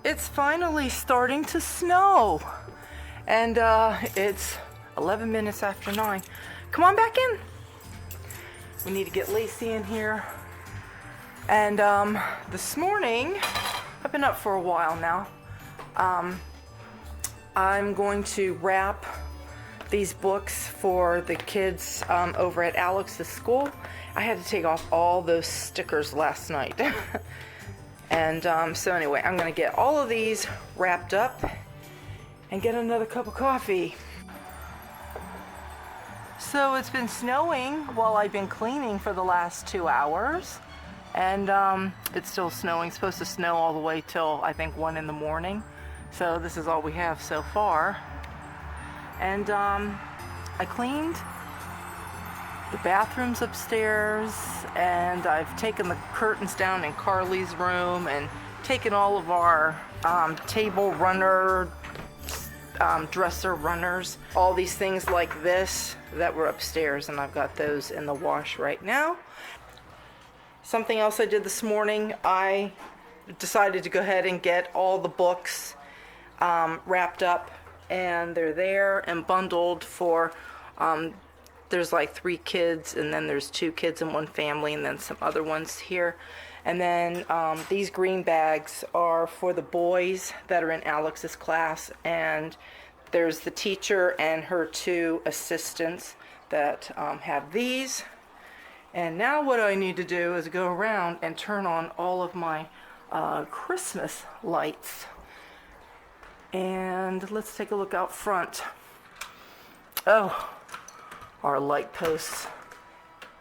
It's finally starting to snow, and it's 11 minutes after 9. Come on back in. We need to get Lacey in here. And this morning, I've been up for a while now. I'm going to wrap these books for the kids over at Alex's school. I had to take off all those stickers last night. And so anyway, I'm going to get all of these wrapped up and get another cup of coffee. So it's been snowing while I've been cleaning for the last 2 hours. And it's still snowing. It's supposed to snow all the way till I think 1 in the morning. So this is all we have so far. And I cleaned the bathrooms upstairs, and I've taken the curtains down in Carly's room and taken all of our table runner, dresser runners, all these things like this that were upstairs, and I've got those in the wash right now. Something else I did this morning, I decided to go ahead and get all the books wrapped up, and they're there and bundled for there's like 3 kids, and then there's 2 kids in one family, and then some other ones here. And then these green bags are for the boys that are in Alex's class, and there's the teacher and her 2 assistants that have these. And now what I need to do is go around and turn on all of my Christmas lights. And let's take a look out front. Oh, our light post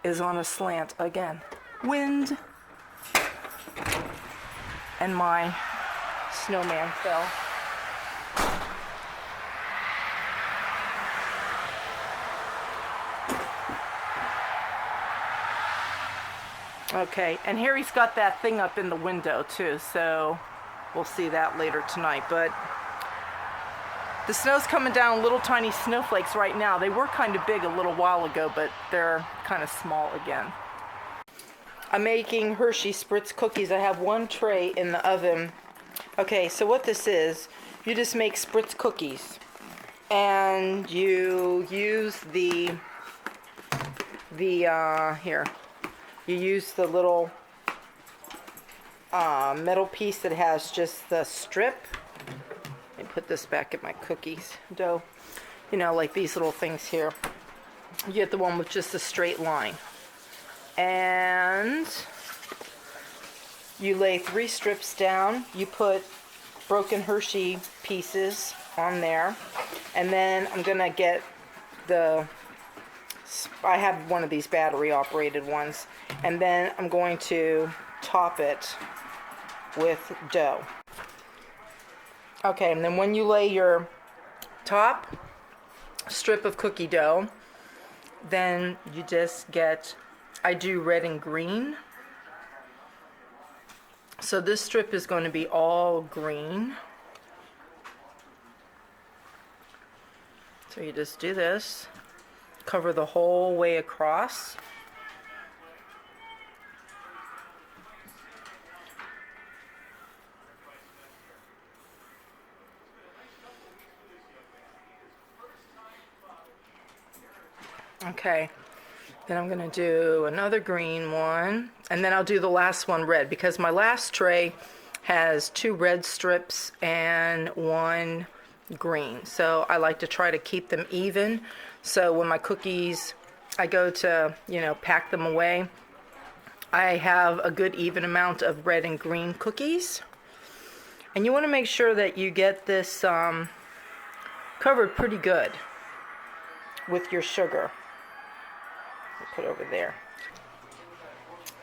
is on a slant again. Wind. And my snowman fell. Okay, and Harry's got that thing up in the window too, so we'll see that later tonight. But the snow's coming down, little tiny snowflakes right now. They were kind of big a little while ago, but they're kind of small again. I'm making Hershey Spritz cookies. I have 1 tray in the oven. Okay, so what this is, you just make Spritz cookies. And you use you use the little metal piece that has just the strip. Let me put this back in my cookies dough. You know, like these little things here. You get the one with just a straight line. And you lay 3 strips down. You put broken Hershey pieces on there. And then I'm going to get I have one of these battery operated ones. And then I'm going to top it with dough. Okay, and then when you lay your top strip of cookie dough, then you just get, I do red and green. So this strip is going to be all green. So you just do this, cover the whole way across. Okay, then I'm going to do another green one, and then I'll do the last one red, because my last tray has 2 red strips and 1 green. So I like to try to keep them even. So when my cookies, I go to, pack them away, I have a good even amount of red and green cookies. And you want to make sure that you get this covered pretty good with your sugar. Put over there.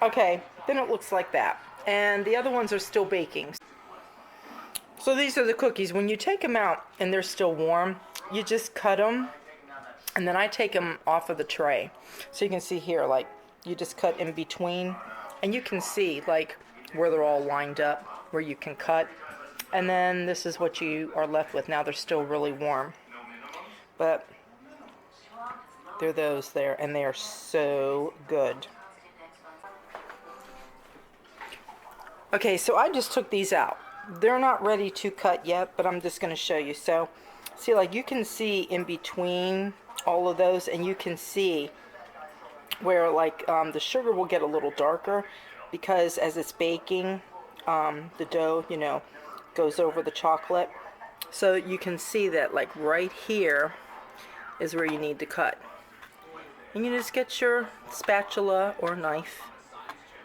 Okay, then it looks like that. And the other ones are still baking. So these are the cookies. When you take them out and they're still warm, you just cut them, and then I take them off of the tray. So you can see here, like, you just cut in between, and you can see, like, where they're all lined up, where you can cut. And then this is what you are left with. Now they're still really warm. But they're those there, and they are so good. Okay, so I just took these out. they're not ready to cut yet, but I'm just going to show you. So, see, like you can see in between all of those, and you can see where like the sugar will get a little darker because as it's baking, the dough, you know, goes over the chocolate. So you can see that like right here is where you need to cut. And you just get your spatula or knife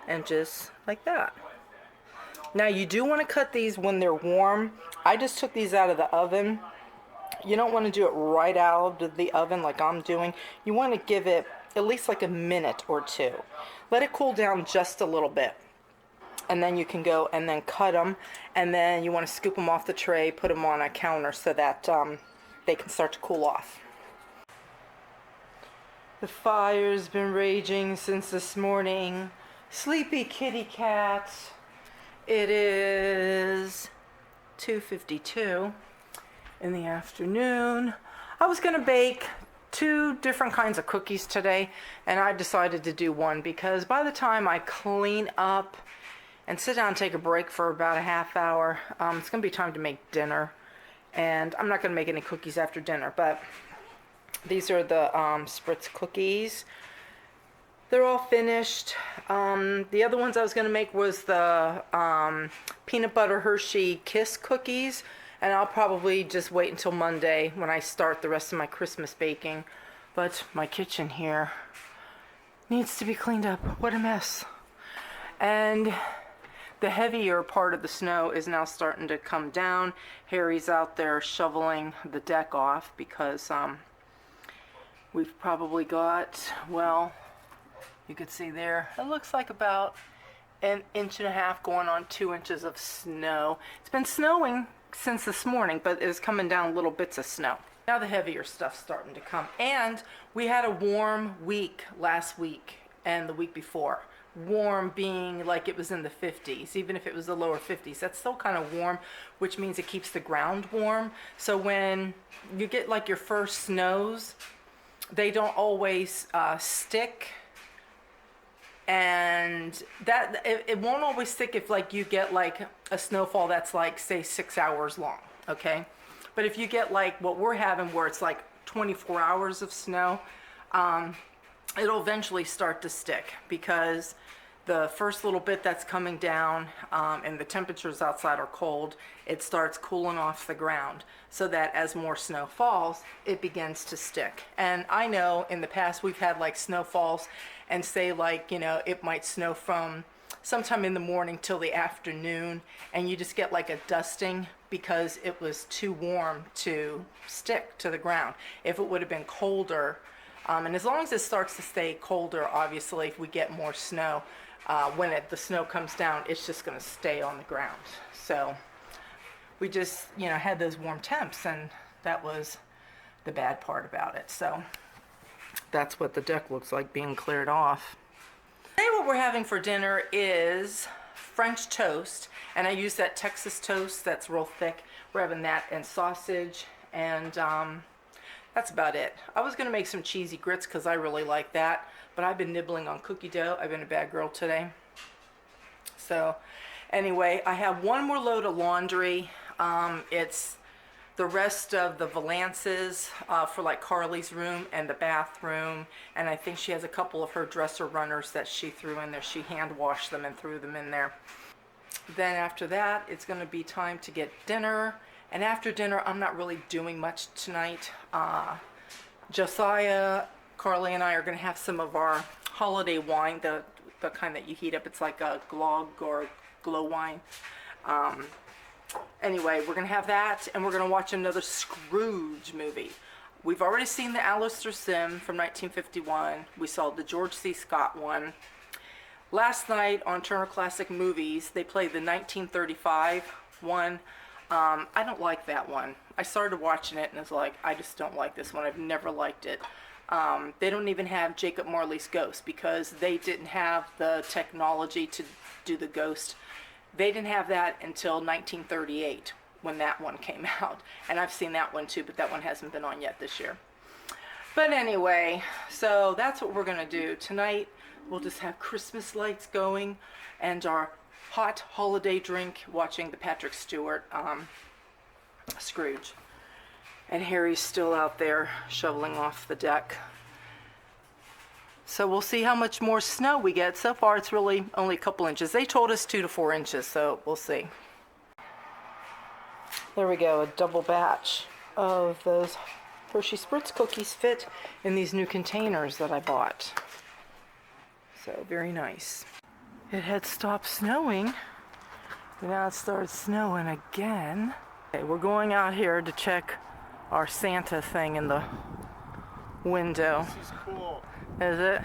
and just like that. Now you do want to cut these when they're warm. I just took these out of the oven. You don't want to do it right out of the oven like I'm doing. You want to give it at least like a minute or two. Let it cool down just a little bit. And then you can go and then cut them. And then you want to scoop them off the tray, put them on a counter so that they can start to cool off. The fire's been raging since this morning. Sleepy kitty cat. It is 2:52 in the afternoon. I was gonna bake 2 different kinds of cookies today, and I decided to do one because by the time I clean up and sit down and take a break for about a half hour, it's gonna be time to make dinner. And I'm not gonna make any cookies after dinner, but these are the Spritz cookies. They're all finished. The other ones I was going to make was the peanut butter Hershey Kiss cookies. And I'll probably just wait until Monday when I start the rest of my Christmas baking. But my kitchen here needs to be cleaned up. What a mess. And the heavier part of the snow is now starting to come down. Harry's out there shoveling the deck off because we've probably got, well, you could see there, it looks like about 1.5 inches going on 2 inches of snow. It's been snowing since this morning, but it's coming down little bits of snow. Now the heavier stuff's starting to come. And we had a warm week last week and the week before. Warm being like it was in the 50s, even if it was the lower 50s. That's still kind of warm, which means it keeps the ground warm. So when you get like your first snows, they don't always stick. And that it won't always stick if like you get like a snowfall that's like say 6 hours long, okay? But if you get like what we're having where it's like 24 hours of snow, it'll eventually start to stick because the first little bit that's coming down and the temperatures outside are cold, it starts cooling off the ground so that as more snow falls, it begins to stick. And I know in the past we've had like snowfalls and say like, you know, it might snow from sometime in the morning till the afternoon and you just get like a dusting because it was too warm to stick to the ground. If it would have been colder, and as long as it starts to stay colder, obviously if we get more snow, when the snow comes down, it's just going to stay on the ground. So we just, you know, had those warm temps and that was the bad part about it. So that's what the deck looks like being cleared off. Today what we're having for dinner is French toast, and I use that Texas toast that's real thick. We're having that and sausage, and that's about it. I was going to make some cheesy grits because I really like that, but I've been nibbling on cookie dough. I've been a bad girl today. So anyway, I have one more load of laundry. It's the rest of the valances for like Carly's room and the bathroom, and I think she has a couple of her dresser runners that she threw in there. She hand washed them and threw them in there. Then after that, it's going to be time to get dinner, and after dinner I'm not really doing much tonight. Josiah, Carly, and I are going to have some of our holiday wine, the kind that you heat up. It's like a glog or glow wine. Anyway, we're going to have that, and we're going to watch another Scrooge movie. We've already seen the Alistair Sim from 1951. We saw the George C. Scott one. Last night on Turner Classic Movies, they played the 1935 one. I don't like that one. I started watching it and it's like, I just don't like this one. I've never liked it. They don't even have Jacob Marley's ghost because they didn't have the technology to do the ghost. They didn't have that until 1938 when that one came out. And I've seen that one too, but that one hasn't been on yet this year. But anyway, so that's what we're going to do. Tonight, we'll just have Christmas lights going and our hot holiday drink watching the Patrick Stewart Scrooge. And Harry's still out there shoveling off the deck. So we'll see how much more snow we get. So far it's really only a couple inches. They told us 2 to 4 inches, so we'll see. There we go, a double batch of those Hershey Spritz cookies fit in these new containers that I bought. So very nice. It had stopped snowing, but now it started snowing again. Okay, we're going out here to check our Santa thing in the window. This is cool. Is it?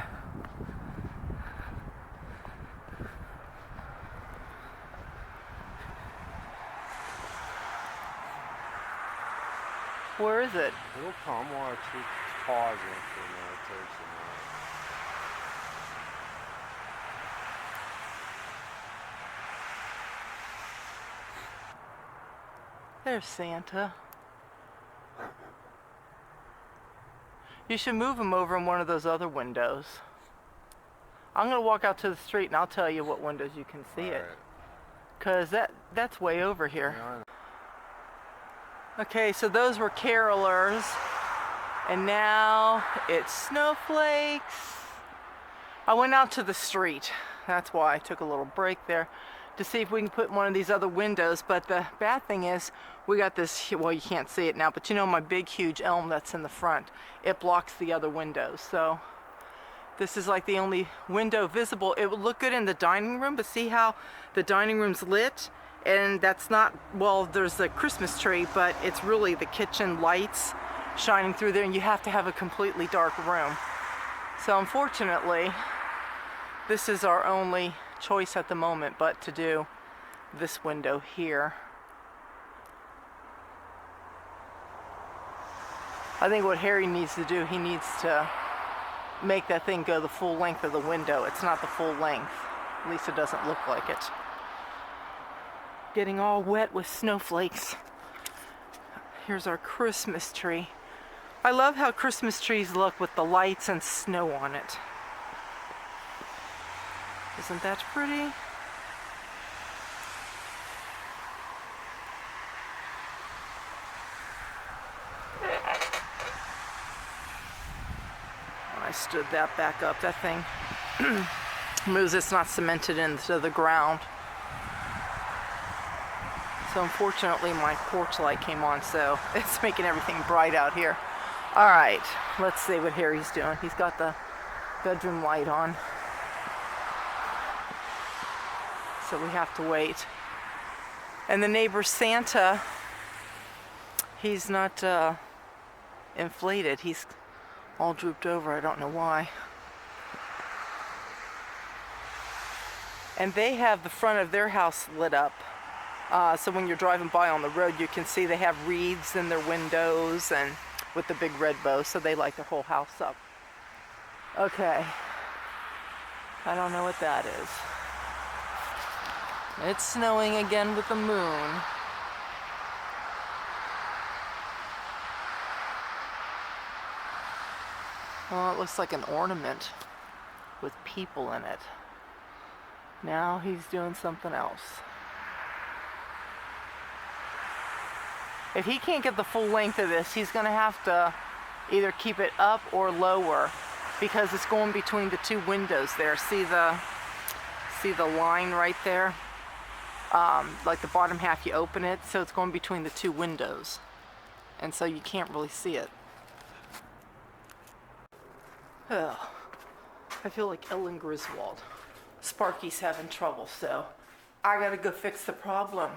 Where is it? It'll come. We'll actually pause it for a minute. It takes a minute. There's Santa. You should move him over in one of those other windows. I'm going to walk out to the street and I'll tell you what windows you can see it. Because that's way over here. Okay, so those were carolers. And now it's snowflakes. I went out to the street. That's why I took a little break there to see if we can put one of these other windows. But the bad thing is we got this, well, you can't see it now, but you know my big huge elm that's in the front, it blocks the other windows. So this is like the only window visible. It would look good in the dining room, but see how the dining room's lit? And that's not, well, there's the Christmas tree, but it's really the kitchen lights shining through there, and you have to have a completely dark room. So unfortunately, this is our only choice at the moment, but to do this window here. I think what Harry needs to do, he needs to make that thing go the full length of the window. It's not the full length. At least it doesn't look like it. Getting all wet with snowflakes. Here's our Christmas tree. I love how Christmas trees look with the lights and snow on it. Isn't that pretty? I stood that back up. That thing moves. It's not cemented into the ground. So unfortunately my porch light came on, so it's making everything bright out here. All right, let's see what Harry's doing. He's got the bedroom light on. So we have to wait. And the neighbor Santa, he's not inflated. He's all drooped over. I don't know why. And they have the front of their house lit up. So when you're driving by on the road, you can see they have wreaths in their windows and with the big red bow, so they light their whole house up. Okay. I don't know what that is. It's snowing again with the moon. Oh, it looks like an ornament with people in it. Now he's doing something else. If he can't get the full length of this, he's going to have to either keep it up or lower, because it's going between the two windows there. See the line right there? Like the bottom half, you open it, so it's going between the two windows. And so you can't really see it. Oh, I feel like Ellen Griswold. Sparky's having trouble, so I gotta go fix the problem.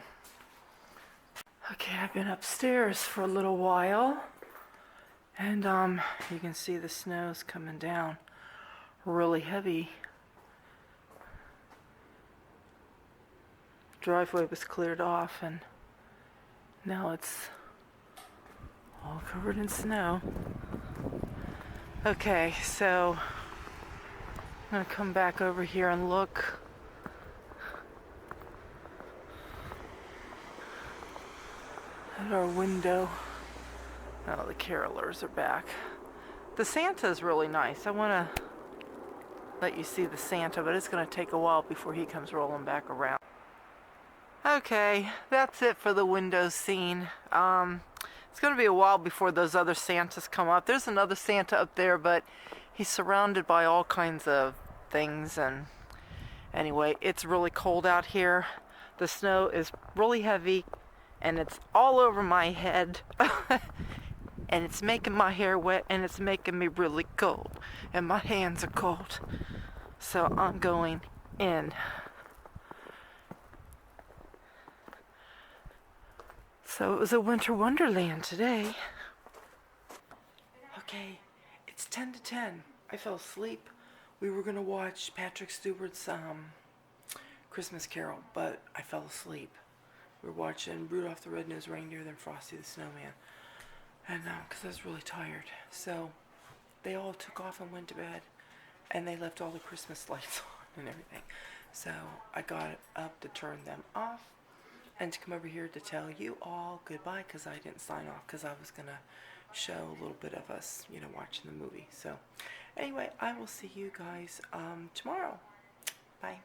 Okay, I've been upstairs for a little while, and you can see the snow's coming down really heavy. Driveway was cleared off, and now it's all covered in snow. Okay, so I'm gonna come back over here and look. At our window. Oh, the carolers are back. The Santa's really nice. I want to let you see the Santa, but it's going to take a while before he comes rolling back around. Okay, that's it for the window scene. It's going to be a while before those other Santas come up. There's another Santa up there, but he's surrounded by all kinds of things. And anyway, it's really cold out here. The snow is really heavy, and it's all over my head. And it's making my hair wet, and it's making me really cold. And my hands are cold. So I'm going in. So it was a winter wonderland today. Okay, it's 10 to 10. I fell asleep. We were going to watch Patrick Stewart's Christmas Carol, but I fell asleep. We were watching Rudolph the Red-Nosed Reindeer, then Frosty the Snowman. And because I was really tired. So they all took off and went to bed. And they left all the Christmas lights on and everything. So I got up to turn them off and to come over here to tell you all goodbye, because I didn't sign off because I was going to show a little bit of us, you know, watching the movie. So anyway, I will see you guys tomorrow. Bye.